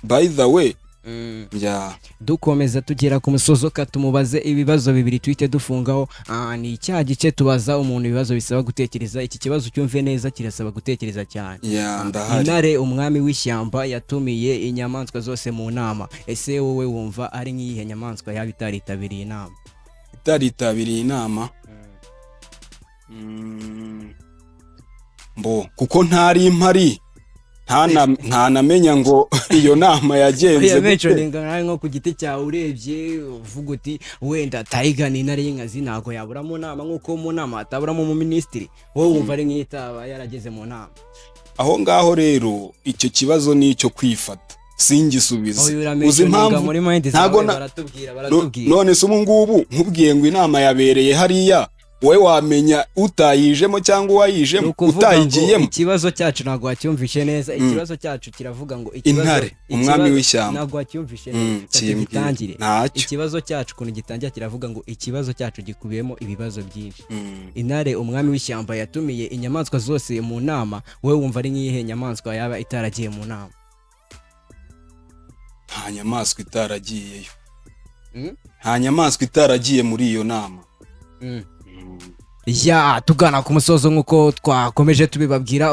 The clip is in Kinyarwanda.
by the way yeah. dukomeza tugera ku musozo katumubaze ibibazo bibiri twite dufungaho. Ni icyaha gice tubaza umuntu ibibazo bisaba gutekereza. Iki kibazo cyumve neza kirasaba gutekereza cyane. Intare umwami w'ishyamba yatumiye inyamaswa zose mu nama. Ese wowe wumva ari nk'iyihe nyamaswa yaba itaritabiriye inama? Itaritabiriye inama mbo kuko ntari impari ntanamenya ngo iyo nama yagenze gute. Nko ku giti cyawe urebye uvuga uti wenda Tiger ni intare y'inkazi ntago yabura mu nama nk'uko mu nama ataburamo umuminisitiri. Wowe wumva ari nk'itaba yarageze mu nama? Aho ngaho rero icyo kibazo ni icyo kwifata singisubize. Uzi impamvu ntago none se ubu ngubu nkubwiye ngo inama yabereye hariya, wowe wamenya utayijemo cyangwa uwayijemo utayigiyemo? Ikibazo cyacu ntabwo wacyumvishe neza. Ikibazo cyacu kiravuga ngo intare umwami w'ishyamba. Ntabwo wacyumvishe neza. Gitangire ikibazo cyacu kuntu gitangira kiravuga ngo ikibazo cyacu gikubiyemo ibibazo byinshi. Intare umwami w'ishyamba yatumiye inyamaswa zose mu nama. Wowe wumva ari nk'iyihe nyamaswa yaba itaragiye mu nama? Nta nyamaswa itaragiyeyo. Nta nyamaswa itaragiye muri iyo nama. Tugana ku musozo nk'uko twakomeje tubibabwira.